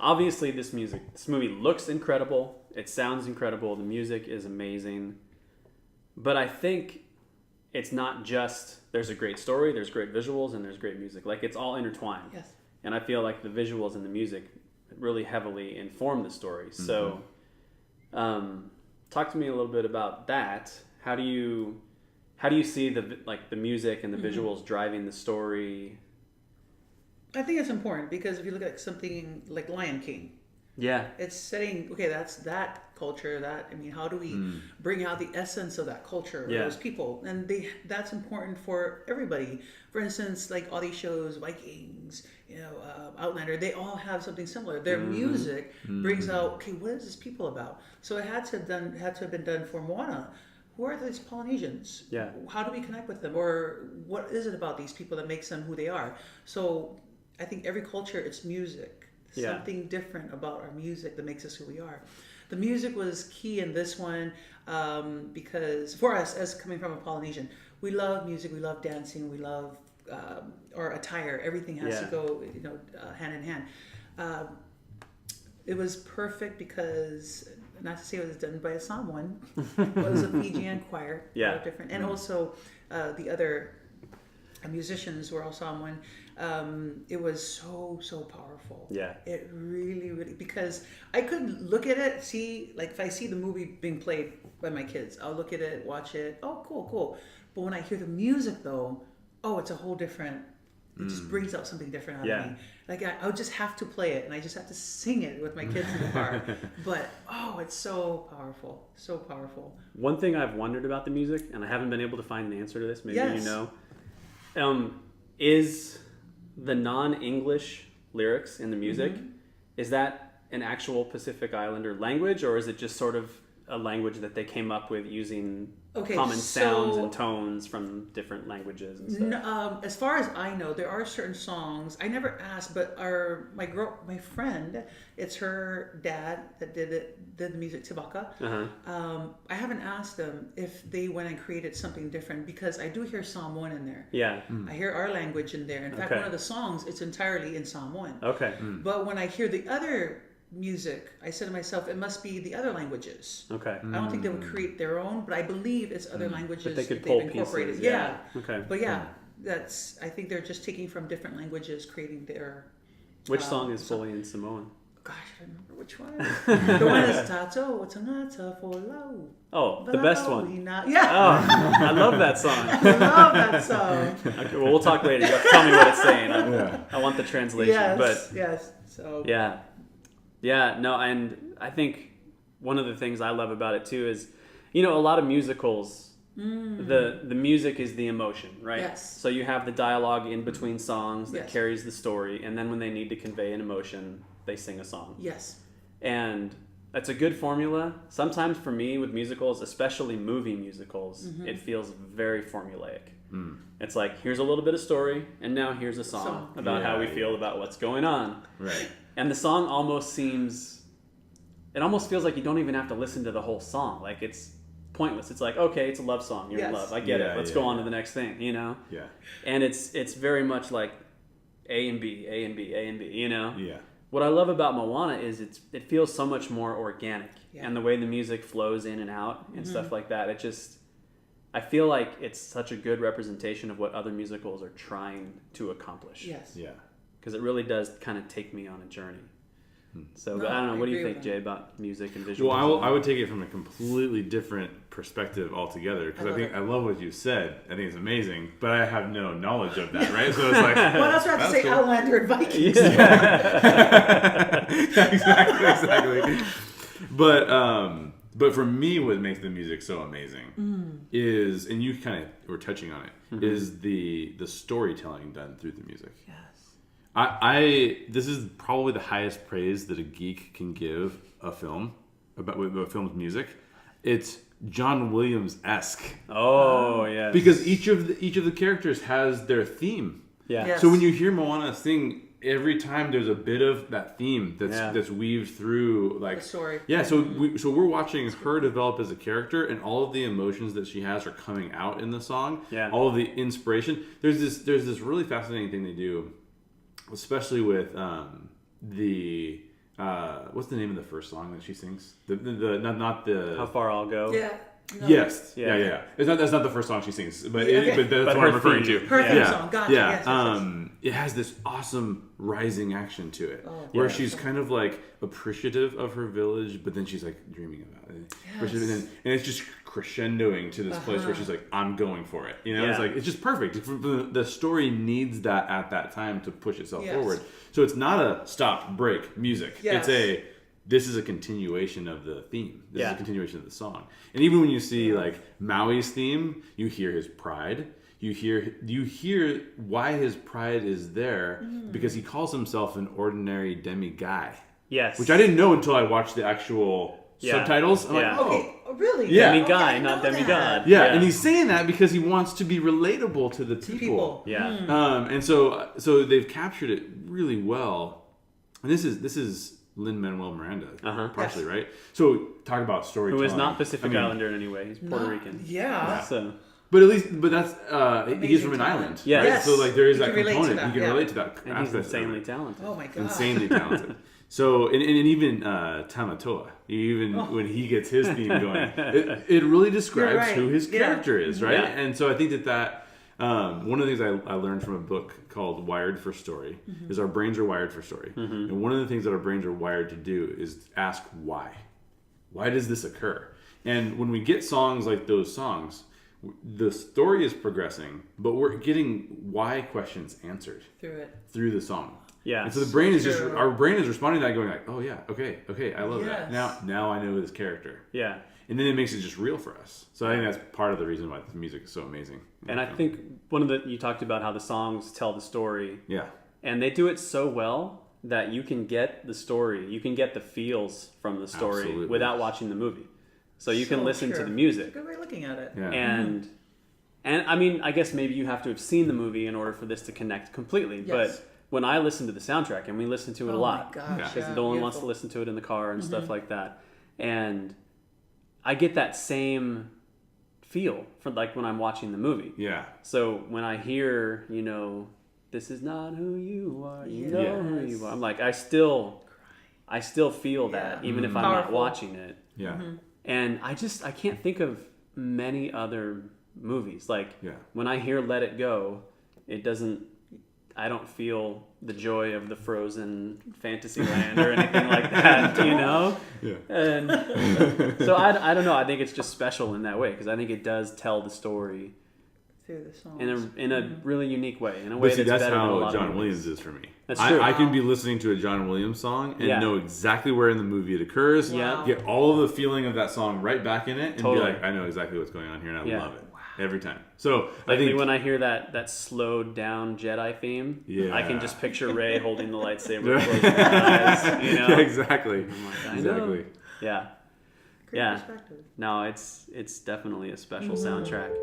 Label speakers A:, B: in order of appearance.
A: obviously this movie looks incredible. It sounds incredible. The music is amazing. But I think it's not just there's a great story, there's great visuals, and there's great music. Like, it's all intertwined.
B: Yes.
A: And I feel like the visuals and the music really heavily inform the story. Mm-hmm. So, talk to me a little bit about that. How do you see the music and the visuals driving the story?
B: I think it's important because if you look at something like Lion King, it's setting, okay, that's that culture, how do we bring out the essence of that culture, those people? And that's important for everybody. For instance, like all these shows, Vikings, Outlander, they all have something similar. Their music brings out, okay, what is this people about? So it had to have been done for Moana. Who are these Polynesians?
A: Yeah.
B: How do we connect with them? Or what is it about these people that makes them who they are? So I think every culture, it's music. Something different about our music that makes us who we are. The music was key in this one because for us, as coming from a Polynesian, we love music, we love dancing, we love our attire. Everything has to go, hand in hand. It was perfect because, not to say it was done by a Samoan, but it was a Fijian choir. Different, and also the other musicians were all Samoan. It was so powerful.
A: Yeah.
B: It really, because I could look at it, see, like if I see the movie being played by my kids, I'll look at it, watch it. Oh, cool. But when I hear the music though, it's a whole different, it just brings out something different out of me. Like I'll just have to play it and I just have to sing it with my kids in the car. But, it's so powerful. So powerful.
A: One thing I've wondered about the music, and I haven't been able to find an answer to this, maybe you know, is the non-English lyrics in the music, is that an actual Pacific Islander language, or is it just sort of a language that they came up with using common sounds and tones from different languages and stuff?
B: As far as I know, there are certain songs. I never asked, but my friend, it's her dad that did the music, Tabaka. I haven't asked them if they went and created something different because I do hear Samoan in there. I hear our language in there. In fact, one of the songs, it's entirely in Samoan. But when I hear the other music, I said to myself, it must be the other languages. I don't think they would create their own, but I believe it's other languages
A: but they could
B: that
A: pull
B: they've incorporated.
A: Pieces,
B: But that's, I think they're just taking from different languages, creating their...
A: Which song is fully in Samoan?
B: Gosh, I don't remember which one. The one is Tato, Tanata for Lau.
A: Oh, the best one. I love that song.
B: I love that song.
A: Okay, well, we'll talk later. You have to tell me what it's saying. I want the translation.
B: Yes. So
A: no, and I think one of the things I love about it too is, a lot of musicals, the music is the emotion, right?
B: Yes.
A: So you have the dialogue in between songs that carries the story, and then when they need to convey an emotion, they sing a song.
B: Yes.
A: And that's a good formula. Sometimes for me with musicals, especially movie musicals, it feels very formulaic. It's like, here's a little bit of story, and now here's a song about how we feel about what's going on.
C: Right.
A: And the song almost feels like you don't even have to listen to the whole song. Like, it's pointless. It's like, okay, it's a love song. You're in love. I get it. Let's go on to the next thing, Yeah. And it's very much like A and B, A and B, A and B, Yeah. What I love about Moana is it feels so much more organic. And the way the music flows in and out and stuff like that. I feel like it's such a good representation of what other musicals are trying to accomplish.
B: Yes.
C: Yeah.
A: Because it really does kind of take me on a journey. So, I don't know. What do you think, Jay, about music and visuals?
C: Well, I would take it from a completely different perspective altogether because I love what you said. I think it's amazing, but I have no knowledge of that, right? So it's like,
B: well, that's what I have to say. Cool. Outlander and Vikings.
C: Exactly. But for me, what makes the music so amazing is, and you kind of were touching on it, is the storytelling done through the music.
B: Yes.
C: This is probably the highest praise that a geek can give a film about a film's music. It's John Williams-esque.
A: Oh, yes.
C: Because each of the characters has their theme.
A: Yeah.
B: Yes.
C: So when you hear Moana sing, every time there's a bit of that theme that's weaved through, like,
B: the story.
C: Yeah. So we're watching her develop as a character, and all of the emotions that she has are coming out in the song.
A: Yeah.
C: All of the inspiration. There's this really fascinating thing they do, especially with the what's the name of the first song that she sings? Not the
A: How Far I'll Go.
B: Yeah. No.
C: Yes. Yeah. That's not the first song she sings, but but that's what I'm referring to.
B: Her theme song. Gotcha.
C: Yeah.
B: Yes.
C: It has this awesome rising action to it,
B: Oh,
C: where she's kind of like appreciative of her village, but then she's like dreaming about it.
B: Yes.
C: And it's just crescendoing to this place where she's like, I'm going for it. You know, it's like, it's just perfect. The story needs that at that time to push itself forward. So it's not a stop, break music.
B: Yes.
C: This is a continuation of the theme. This is a continuation of the song. And even when you see like Maui's theme, you hear his pride. You hear why his pride is there, because he calls himself an ordinary demi-guy.
A: Yes.
C: Which I didn't know until I watched the actual subtitles. I'm like,
B: Okay. Oh, really?
C: Yeah.
A: Demi-guy, not demigod.
C: Yeah, and he's saying that because he wants to be relatable to the people.
A: Yeah.
C: And so they've captured it really well. And this is Lin-Manuel Miranda, partially, right? So talk about storytelling.
A: Who is not Pacific Islander in any way. He's Puerto Rican.
B: Yeah.
A: So,
C: but that's he's from an island.
A: Yeah.
C: Right?
B: Yes.
C: So like there is
B: You
C: that
B: can relate to
C: component.
B: that,
C: You can relate to that.
A: and he's insanely talented.
B: Oh my god.
C: Insanely talented. So and even Tamatoa, when he gets his theme going, it really describes who his character is, right?
A: Yeah.
C: And so I think that one of the things I learned from a book called Wired for Story is our brains are wired for story. And one of the things that our brains are wired to do is ask why. Why does this occur? And when we get songs like those songs, the story is progressing, but we're getting why questions answered through the song.
A: Yeah.
C: And so the brain is our brain is responding to that, going like, oh yeah, okay, I love that. Now I know this character.
A: Yeah.
C: And then it makes it just real for us. So I think that's part of the reason why the music is so amazing.
A: And I think you talked about how the songs tell the story.
C: Yeah.
A: And they do it so well that you can get the story, you can get the feels from the story without watching the movie. So you can listen to the music.
B: That's a good way of looking at it.
C: Yeah.
A: And I mean, I guess maybe you have to have seen the movie in order for this to connect completely.
B: Yes.
A: But when I listen to the soundtrack, and we listen to it a lot,
B: because
A: Dolan wants to listen to it in the car and stuff like that, and I get that same feel for like when I'm watching the movie.
C: Yeah.
A: So when I hear, this is not who you are, you know who you are, I'm like, I still feel that even if I'm not watching it.
C: Yeah.
A: And I can't think of many other movies. Like when I hear Let It Go, I don't feel the joy of the Frozen Fantasyland or anything like that, Yeah. And so I don't know. I think it's just special in that way because I think it does tell the story
B: through the songs
A: in a really unique way, in a way that's better than a lot
C: how John
A: of
C: Williams is for me.
A: That's true.
C: I can be listening to a John Williams song and know exactly where in the movie it occurs.
A: Wow.
C: Get all of the feeling of that song right back in it, and be like, I know exactly what's going on here, and I love it. Every time. So I think
A: when I hear that slowed down Jedi theme, I can just picture Rey holding the lightsaber, closing her eyes.
C: Yeah, exactly.
A: I know. Yeah.
B: Great perspective.
A: No, it's definitely a special soundtrack.